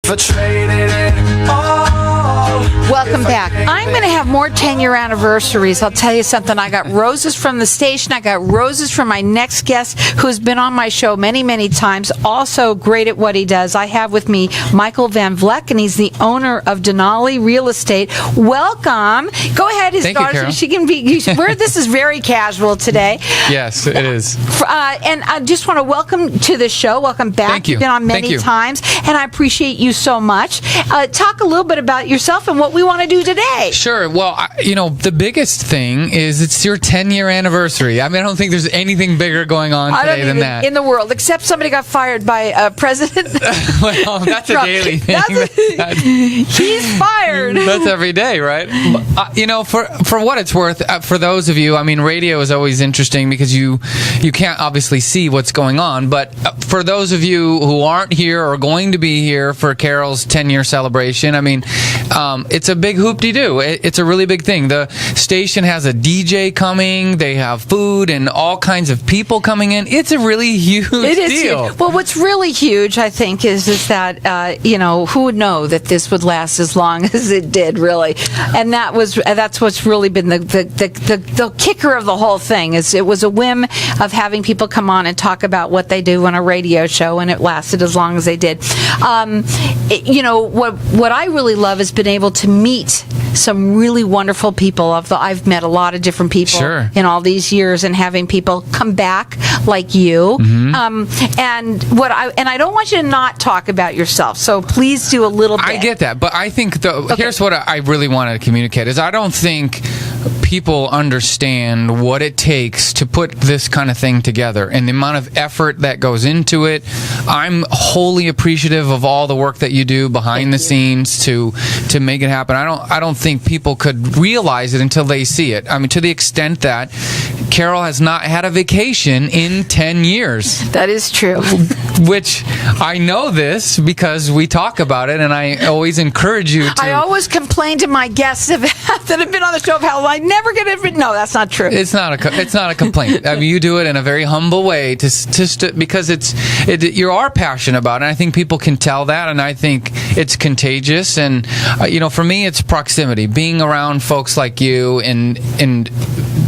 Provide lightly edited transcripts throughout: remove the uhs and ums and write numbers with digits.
For trading it all. Welcome back. I'm going to have more 10-year anniversaries. I'll tell you something. I got roses from the station. I got roses from my next guest who's been on my show many, many times. Also great at what he does. I have with me Michael Van Vleck, and he's the owner of Denali Real Estate. Welcome. Go ahead. His Thank you, Carol. She can be. This is very casual today. Yes, it is. And I just want to welcome to the show. Welcome back. Thank you. You've been on many times, and I appreciate you so much. Talk a little bit about yourself and what we want to do today. Sure. Well, the biggest thing is it's your 10-year anniversary. I mean, I don't think there's anything bigger going on today than that. In the world, except somebody got fired by President Well, that's Trump. A daily thing. He's fired. That's every day, right? For what it's worth, for those of you, I mean, radio is always interesting because you can't obviously see what's going on. But for those of you who aren't here or going to be here for Carol's 10-year celebration, I mean, it's a big hoop-de-doo. It's a really big thing. The station has a DJ coming. They have food and all kinds of people coming in. It's a really huge deal. Huge. Well, what's really huge, I think, is that who would know that this would last as long as it did, really? And that's what's really been the kicker of the whole thing. Is it was a whim of having people come on and talk about what they do on a radio show, and it lasted as long as they did. What I really love has been able to meet some really wonderful people. I've met a lot of different people in all these years, and having people come back like you. Mm-hmm. And I don't want you to not talk about yourself, so please do a little bit. I get that, but I think here's what I really want to communicate is I don't think people understand what it takes to put this kind of thing together and the amount of effort that goes into it. I'm wholly appreciative of all the work that you do behind the scenes to make it happen. I don't think people could realize it until they see it. I mean, to the extent that Carol has not had a vacation in 10 years. That is true. Which I know this because we talk about it, and I always encourage you to. I always complain to my guests that have been on the show of how I never get it. No, that's not true. It's not a complaint. I mean, you do it in a very humble way because you are passionate about it. And I think people can tell that, and I think it's contagious. And for me, it's proximity, being around folks like you, and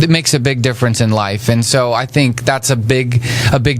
it makes a big difference in life. And so I think that's a big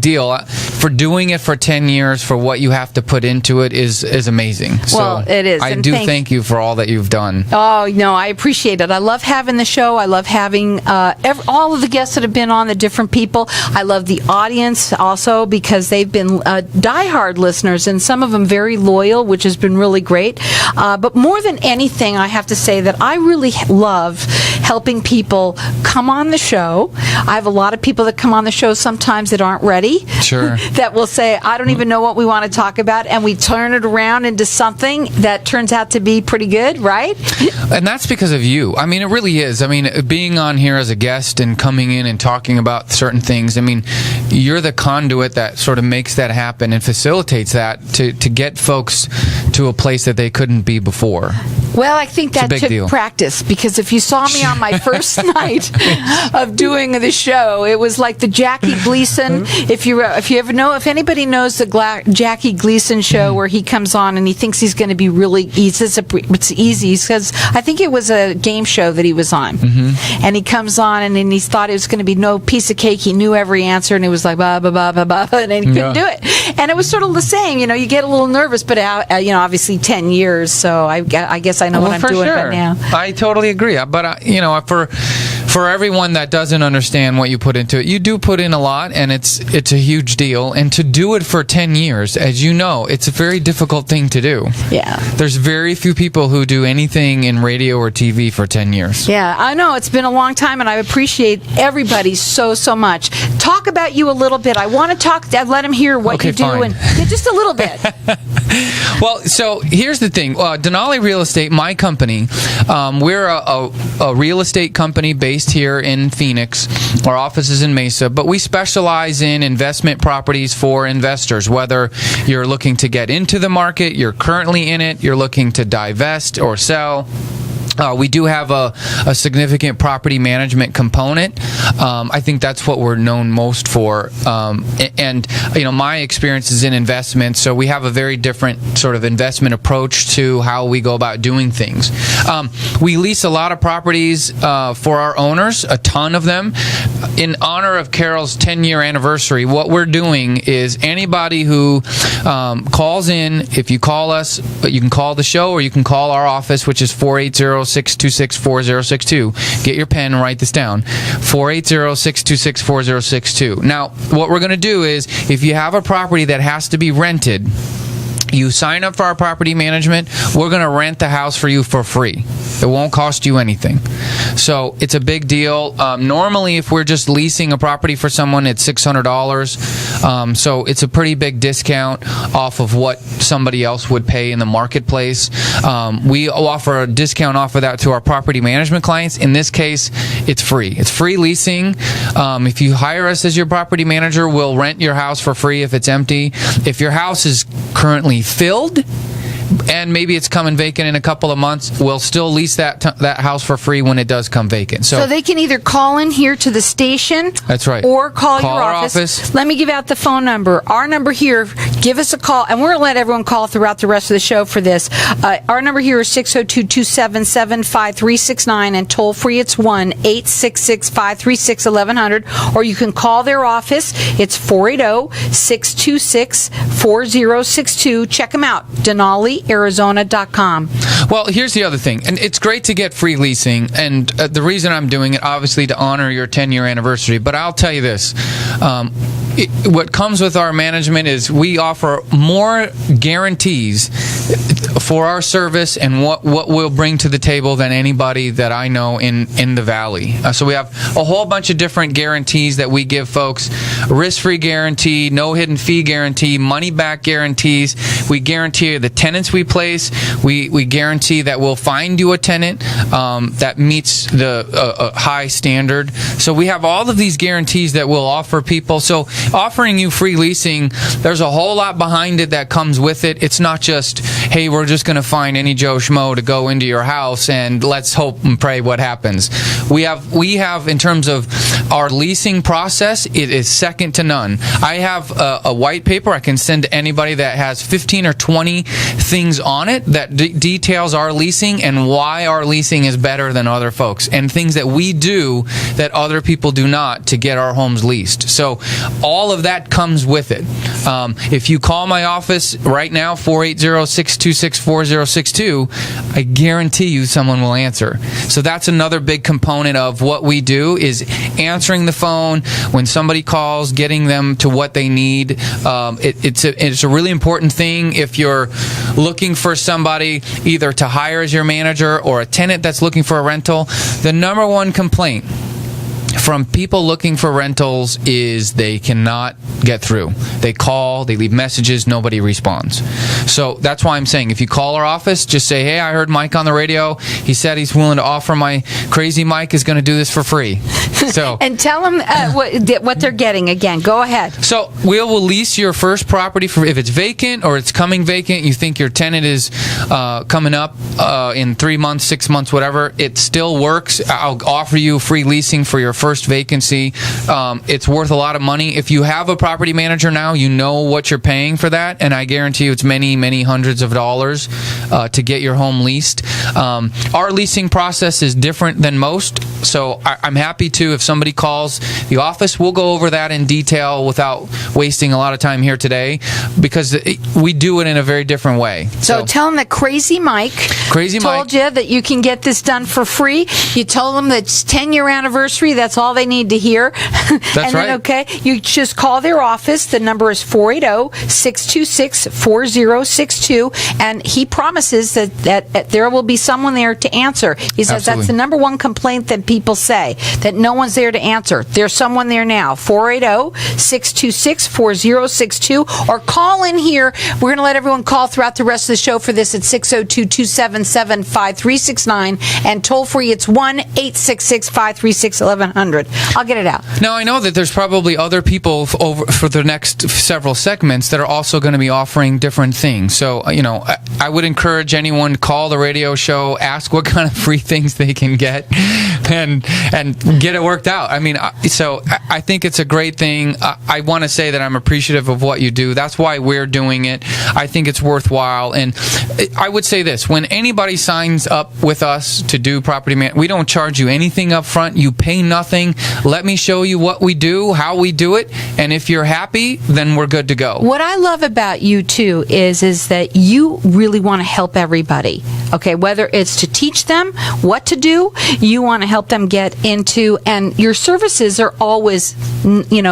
deal. For doing it for 10 years, for what you have to put into it is amazing. Well, so it is. I do thank you for all that you've done. Oh, no, I appreciate it. I love having the show. I love having all of the guests that have been on, the different people. I love the audience also because they've been diehard listeners, and some of them very loyal, which has been really great. But more than anything, I have to say that I really love helping people come on the show. I have a lot of people that come on the show sometimes that aren't ready. Sure. That will say, I don't even know what we want to talk about, and we turn it around into something that turns out to be pretty good, right? And that's because of you. I mean, it really is. I mean, being on here as a guest and coming in and talking about certain things, I mean, you're the conduit that sort of makes that happen and facilitates that to get folks to a place that they couldn't be before. Well, I think that took practice, because if you saw me on my first night of doing the show, it was like the Jackie Gleason. If anybody knows the Jackie Gleason show where he comes on and he thinks he's going to be really easy. It's easy because I think it was a game show that he was on, and he comes on and then he thought it was going to be no piece of cake. He knew every answer, and it was like blah blah blah blah blah, and then he couldn't do it. And it was sort of the same. You get a little nervous, but obviously 10 years, so I guess I know what I'm doing right now. I totally agree. But for everyone that doesn't understand what you put into it, you do put in a lot, and it's a huge deal. And to do it for 10 years, as you know, it's a very difficult thing to do. Yeah. There's very few people who do anything in radio or TV for 10 years. Yeah, I know. It's been a long time, and I appreciate everybody so much. Talk about you a little bit. I want to let them hear what you do. Fine. Just a little bit. Well, so here's the thing. Denali Real Estate, my company, we're a real estate company based here in Phoenix. Our office is in Mesa, but we specialize in investment properties for investors, whether you're looking to get into the market, you're currently in it, you're looking to divest or sell. We do have a significant property management component. I think that's what we're known most for. And my experience is in investments, so we have a very different sort of investment approach to how we go about doing things. We lease a lot of properties for our owners, a ton of them. In honor of Carol's 10-year anniversary, what we're doing is anybody who calls in, if you call us, you can call the show or you can call our office, which is 480-626-4062. Get your pen and write this down. 480-626-4062. Now, what we're going to do is, if you have a property that has to be rented, you sign up for our property management, we're going to rent the house for you for free. It won't cost you anything. So it's a big deal. Normally, if we're just leasing a property for someone, it's $600. So it's a pretty big discount off of what somebody else would pay in the marketplace. We offer a discount off of that to our property management clients. In this case, it's free. It's free leasing. If you hire us as your property manager, we'll rent your house for free if it's empty. If your house is currently filled and maybe it's coming vacant in a couple of months, we'll still lease that house for free when it does come vacant. So they can either call in here to the station, that's right, or call your office. Let me give out the phone number. Our number here, give us a call, and we're going to let everyone call throughout the rest of the show for this. Our number here is 602-277-5369, and toll free it's 1-866-536-1100, or you can call their office. It's 480-626-4062. Check them out, DenaliArizona.com. Well, here's the other thing, and it's great to get free leasing, and the reason I'm doing it, obviously, to honor your 10-year anniversary, but I'll tell you this. What comes with our management is we offer more guarantees for our service and what we'll bring to the table than anybody that I know in the Valley. So we have a whole bunch of different guarantees that we give folks. Risk-free guarantee, no hidden fee guarantee, money-back guarantees. We guarantee the tenants we place. We guarantee that we'll find you a tenant that meets the high standard. So we have all of these guarantees that we'll offer people. So offering you free leasing, there's a whole lot behind it that comes with it. It's not just, hey, we're just going to find any Joe Schmo to go into your house and let's hope and pray what happens. We have in terms of our leasing process, it is second to none. I have a white paper I can send to anybody that has 15 or 20 things on it that details our leasing and why our leasing is better than other folks, and things that we do that other people do not to get our homes leased. So all of that comes with it. If you call my office right now, 480-626-4062, I guarantee you someone will answer. So that's another big component of what we do, is answering the phone when somebody calls, getting them to what they need. It's a really important thing if you're looking for somebody either to hire as your manager or a tenant that's looking for a rental. The number one complaint from people looking for rentals is they cannot get through. They call, they leave messages, nobody responds. So that's why I'm saying, if you call our office, just say, hey, I heard Mike on the radio. He said he's willing to offer, my crazy Mike is going to do this for free. So and tell them what they're getting again. Go ahead. So we will lease your first property for, if it's vacant or it's coming vacant, you think your tenant is coming up in 3 months, 6 months, whatever, it still works. I'll offer you free leasing for your first vacancy. It's worth a lot of money. If you have a property manager now, you know what you're paying for that, and I guarantee you it's many, many hundreds of dollars to get your home leased. Our leasing process is different than most, so I'm happy to, if somebody calls the office, we'll go over that in detail without wasting a lot of time here today, because we do it in a very different way. So tell them that Crazy Mike told you that you can get this done for free. You told them that it's 10-year anniversary. That's all they need to hear. That's and then, right. Okay, you just call their office. The number is 480-626-4062, and he promises that there will be someone there to answer. He says Absolutely. that's the number one complaint that people say, that no one's there to answer. There's someone there now. 480-626-4062, or call in here. We're going to let everyone call throughout the rest of the show for this at 602-277-5369, and toll free it's 1-866-536-1100. 100. I'll get it out. Now, I know that there's probably other people for the next several segments that are also going to be offering different things. So, I would encourage anyone to call the radio show, ask what kind of free things they can get, and get it worked out. I mean, so I think it's a great thing. I want to say that I'm appreciative of what you do. That's why we're doing it. I think it's worthwhile. And I would say this, when anybody signs up with us to do property management, we don't charge you anything up front. You pay nothing. Let me show you what we do, how we do it, and if you're happy, then we're good to go. What I love about you, too, is that you really want to help everybody, okay? Whether it's to teach them what to do, you want to help them get into, and your services are always,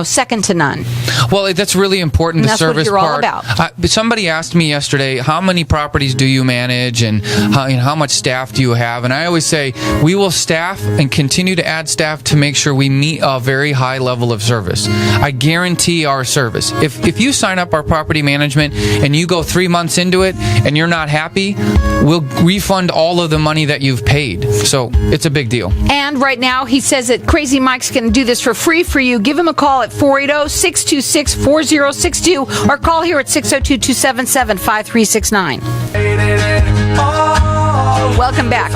second to none. Well, that's really important, the service part. And that's what you're all about. Somebody asked me yesterday, how many properties do you manage, and how much staff do you have? And I always say, we will staff and continue to add staff to make sure we meet a very high level of service. I guarantee our service. If you sign up our property management and you go 3 months into it and you're not happy, we'll refund all of the money that you've paid. So it's a big deal. And right now, he says that Crazy Mike's going to do this for free for you. Give him a call at 480-626-4062 or call here at 602-277-5369. Welcome back.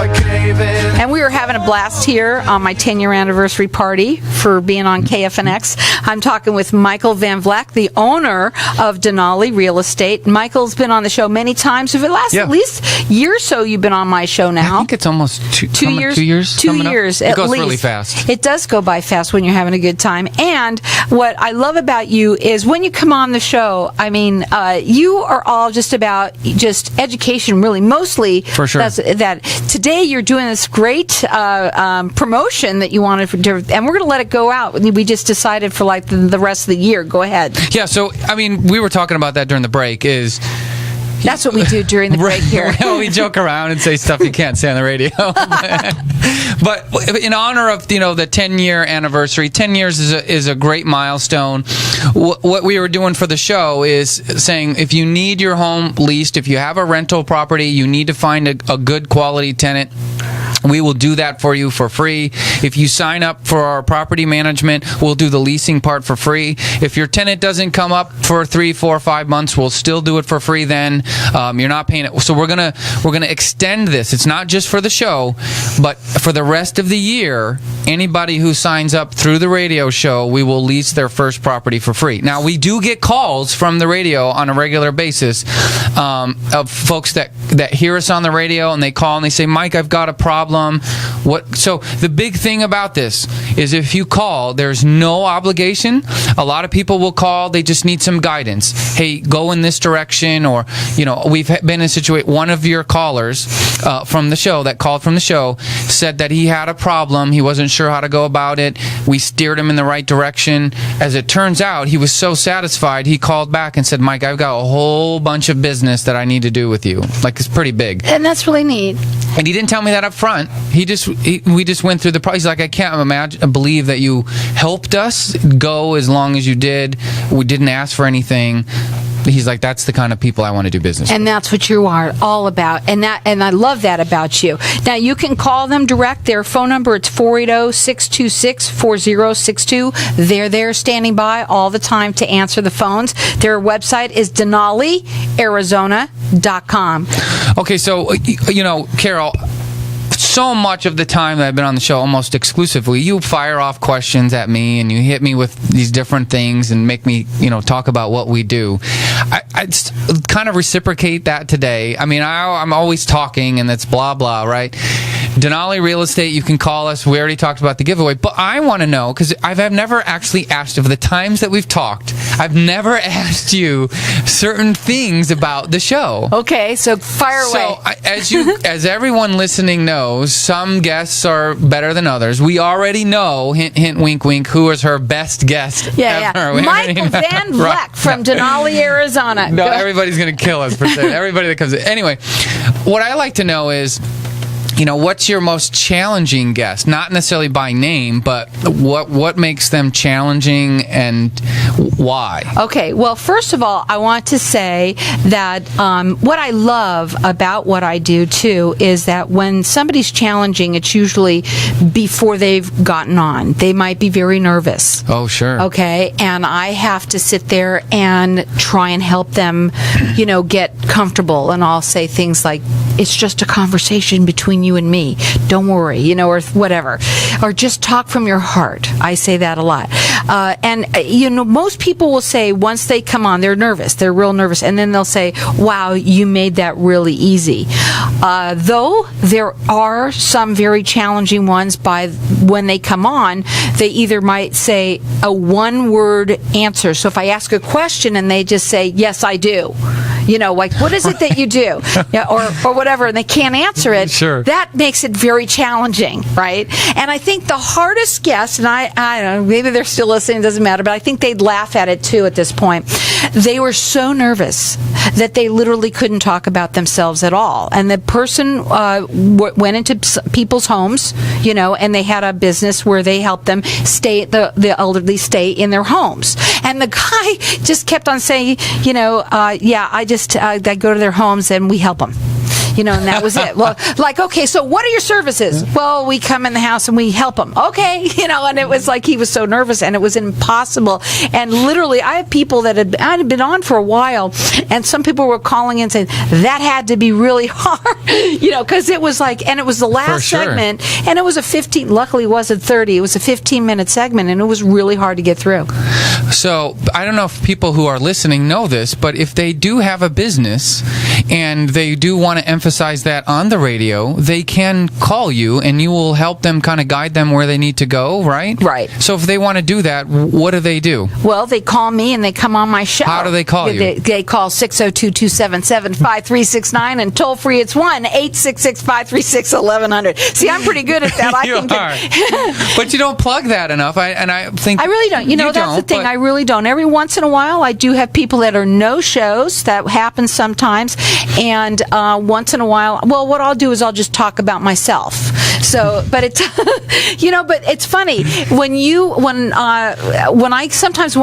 And we were having a blast here on my 10-year anniversary party for being on KFNX. I'm talking with Michael Van Vleck, the owner of Denali Real Estate. Michael's been on the show many times. For the last at least year or so, you've been on my show now. I think it's almost 2 years. 2 years? 2 years, at least. It goes really fast. It does go by fast when you're having a good time. And what I love about you is when you come on the show, I mean, you are all just about just education, really, mostly. For sure. That today you're doing this great promotion that you wanted to, and we're going to let it go out. We just decided for like the rest of the year. Go ahead. Yeah, so, I mean, we were talking about that during the break, that's what we do during the break here. Well, we joke around and say stuff you can't say on the radio. But in honor of the 10-year anniversary, 10 years is a great milestone. What we were doing for the show is saying if you need your home leased, if you have a rental property, you need to find a good quality tenant. We will do that for you for free. If you sign up for our property management, we'll do the leasing part for free. If your tenant doesn't come up for 3, 4, 5 months, we'll still do it for free then. You're not paying it. So we're gonna extend this. It's not just for the show, but for the rest of the year, anybody who signs up through the radio show, we will lease their first property for free. Now, we do get calls from the radio on a regular basis of folks that hear us on the radio, and they call and they say, Mike, I've got a problem. So the big thing about this is if you call, there's no obligation. A lot of people will call, they just need some guidance. Hey, go in this direction, or we've been in a situation. One of your callers from the show that called from the show said that he had a problem. He wasn't sure how to go about it. We steered him in the right direction. As it turns out, he was so satisfied, he called back and said, Mike, I've got a whole bunch of business that I need to do with you. Like, it's pretty big. And that's really neat. And he didn't tell me that up front. We just went through the process. He's like, I can't believe that you helped us go as long as you did. We didn't ask for anything. He's like, that's the kind of people I want to do business with. And that's what you are all about. And I love that about you. Now, you can call them direct. Their phone number, it's 480-626-4062. They're there standing by all the time to answer the phones. Their website is DenaliArizona.com. Okay, so, Carol, so much of the time that I've been on the show, almost exclusively, you fire off questions at me and you hit me with these different things and make me, talk about what we do. I kind of reciprocate that today. I mean, I'm always talking and it's blah, blah, right? Denali Real Estate, you can call us. We already talked about the giveaway. But I want to know, because I've never actually asked, of the times that we've talked, I've never asked you certain things about the show. Okay, so fire away. So as everyone listening knows, some guests are better than others. We already know, hint, hint, wink, wink, who is her best guest ever. Yeah. Mike Van Vleck from Denali, Arizona. No, everybody's going to kill us for saying everybody that comes in. Anyway, what I like to know is, what's your most challenging guest? Not necessarily by name, but what makes them challenging and why? Okay, well, first of all, I want to say that what I love about what I do, too, is that when somebody's challenging, it's usually before they've gotten on. They might be very nervous. Oh, sure. Okay, and I have to sit there and try and help them, get comfortable. And I'll say things like, it's just a conversation between you and me. Don't worry, or whatever. Or just talk from your heart. I say that a lot. And most people will say once they come on, they're nervous. They're real nervous. And then they'll say, wow, you made that really easy. Though there are some very challenging ones when they come on, they either might say a one-word answer. So if I ask a question and they just say, yes, I do. Like, what is it that you do? Yeah, or whatever, and they can't answer it. Sure. That makes it very challenging, right? And I think the hardest guest, and I don't know, maybe they're still listening, doesn't matter, but I think they'd laugh at it too at this point. They were so nervous that they literally couldn't talk about themselves at all. And the person went into people's homes, and they had a business where they helped them the elderly stay in their homes. And the guy just kept on saying, I go to their homes and we help them. And that was it. Well, okay, so what are your services? Well, we come in the house and we help them. Okay, and it was like he was so nervous and it was impossible. And literally, I have people that had been on for a while, and some people were calling in saying, that had to be really hard, because it was and it was the last segment, and it was luckily it wasn't 30, it was a 15-minute segment, and it was really hard to get through. So, I don't know if people who are listening know this, but if they do have a business and they do want to emphasize that on the radio, they can call you and you will help them kind of guide them where they need to go, right? Right. So if they want to do that, what do they do? Well, they call me and they come on my show. How do they call you? They call 602-277-5369, and toll free it's 1-866-536-1100. See, I'm pretty good at that. You are. But you don't plug that enough. I really don't. That's the thing. I really don't. Every once in a while, I do have people that are no shows. That happens sometimes. And once in a while, well, what I'll do is I'll just talk about myself. So, but it's, but it's funny when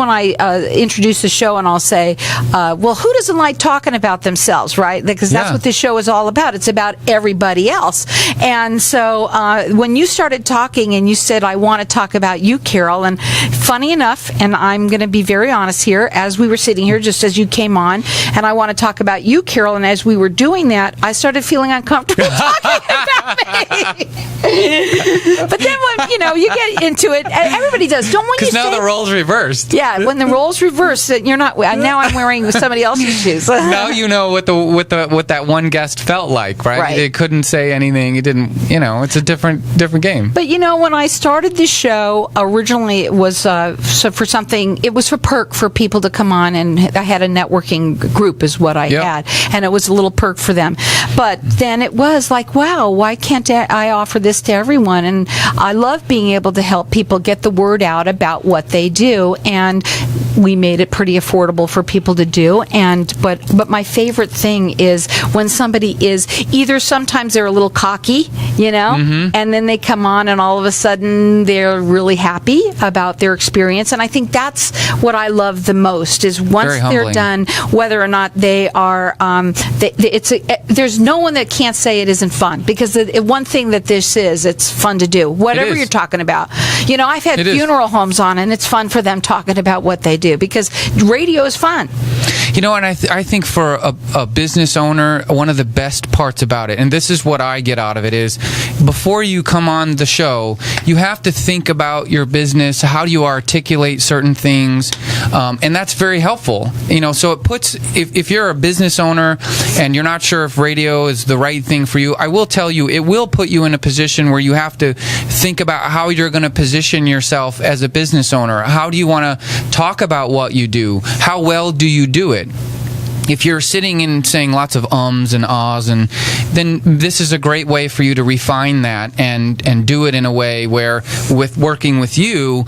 I introduce the show and I'll say, well, who doesn't like talking about themselves, right? Because that's what this show is all about. It's about everybody else. And so when you started talking and you said, I want to talk about you, Carol, and funny enough, and I'm going to be very honest here, as we were sitting here, just as you came on, and I want to talk about you, Carol, and as we were doing that, I started feeling uncomfortable talking about me. But then when you get into it, everybody does. Because now the roles reversed. Yeah, when the roles reverse, you're not. Now I'm wearing somebody else's shoes. Now you know what that one guest felt like, right? They couldn't say anything. It didn't. It's a different game. But when I started this show, originally it was for something. It was for perk for people to come on, and I had a networking group, is what I had, and it was a little perk for them. But then it was like, wow, why can't I offer this to everyone? And I love being able to help people get the word out about what they do, and we made it pretty affordable for people to do. But my favorite thing is when somebody is either, sometimes they're a little cocky, and then they come on and all of a sudden they're really happy about their experience. And I think that's what I love the most, is once they're done, whether or not they are, there's no one that can't say it isn't fun, because one thing that this is, it's fun to do, whatever you're talking about. I've had funeral homes on, and it's fun for them talking about what they do, because radio is fun. And I think for a business owner, one of the best parts about it, and this is what I get out of it, is before you come on the show, you have to think about your business, how do you articulate certain things, and that's very helpful. So it puts, if you're a business owner and you're not sure if radio is the right thing for you, I will tell you, it will put you in a position where you have to think about how you're going to position yourself as a business owner. How do you want to talk about what you do? How well do you do it? If you're sitting and saying lots of ums and ahs, and then this is a great way for you to refine that and do it in a way where, with working with you,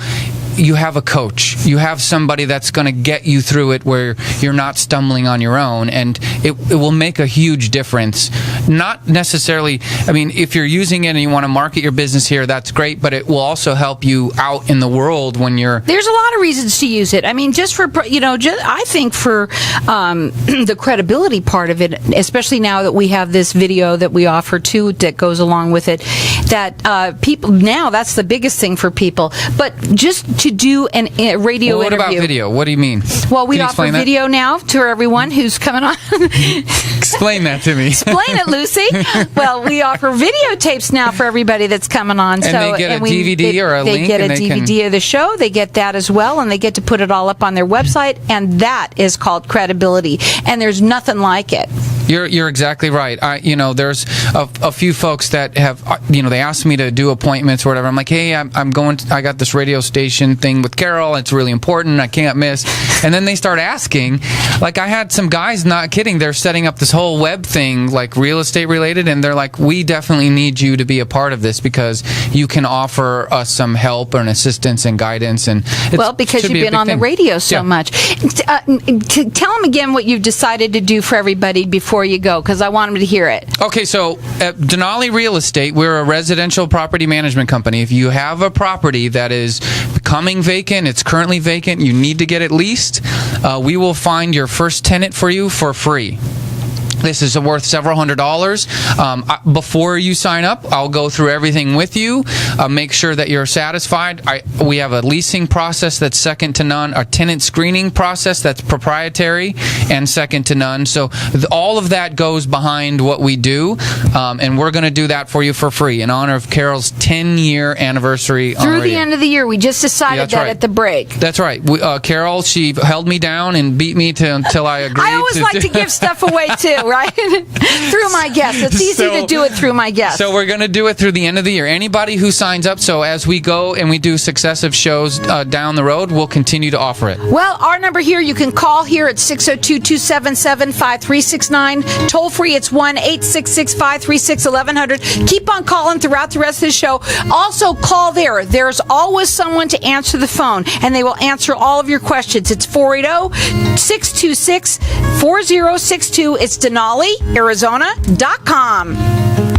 you have a coach. You have somebody that's going to get you through it where you're not stumbling on your own, and it will make a huge difference. Not necessarily, I mean, if you're using it and you want to market your business here, that's great, but it will also help you out in the world when you're... There's a lot of reasons to use it. I mean, just for, I think for the credibility part of it, especially now that we have this video that we offer too that goes along with it, that people, now that's the biggest thing for people. But just to do a radio what interview. About video? What do you mean? Well, we offer video now to everyone who's coming on. Explain that to me. Explain it, Lucy. Well, we offer videotapes now for everybody that's coming on. And they get a DVD or a link. They get a DVD of the show. They get that as well, and they get to put it all up on their website, and that is called credibility. And there's nothing like it. You're exactly right. There's a few folks that have, they asked me to do appointments or whatever. I'm like, hey, I'm going to, I got this radio station thing with Carol. It's really important. I can't miss. And then they start asking, like I had some guys, not kidding, they're setting up this whole web thing, like real estate related, and they're like, we definitely need you to be a part of this because you can offer us some help and assistance and guidance. And because you've been on the radio so much. Tell them again what you've decided to do for everybody before you go, because I want them to hear it. Okay, so at Denali Real Estate, we're a residential property management company. If you have a property that is becoming vacant, it's currently vacant, you need to get it leased, we will find your first tenant for you for free. This is worth several $100s. Before you sign up, I'll go through everything with you, make sure that you're satisfied. We have a leasing process that's second to none, a tenant screening process that's proprietary and second to none. So all of that goes behind what we do, and we're going to do that for you for free in honor of Carol's 10-year anniversary. Through the end of the year. We just decided that at the break. That's right. Carol, she held me down and beat me until I agreed. I always like to give stuff away, too. Right? Through my guests. It's easy to do it through my guests. So we're going to do it through the end of the year. Anybody who signs up, so as we go and we do successive shows down the road, we'll continue to offer it. Well, our number here, you can call here at 602-277-5369. Toll free, it's 1-866-536-1100. Keep on calling throughout the rest of the show. Also, call there. There's always someone to answer the phone, and they will answer all of your questions. It's 480-626-4062. It's DenaliArizona.com.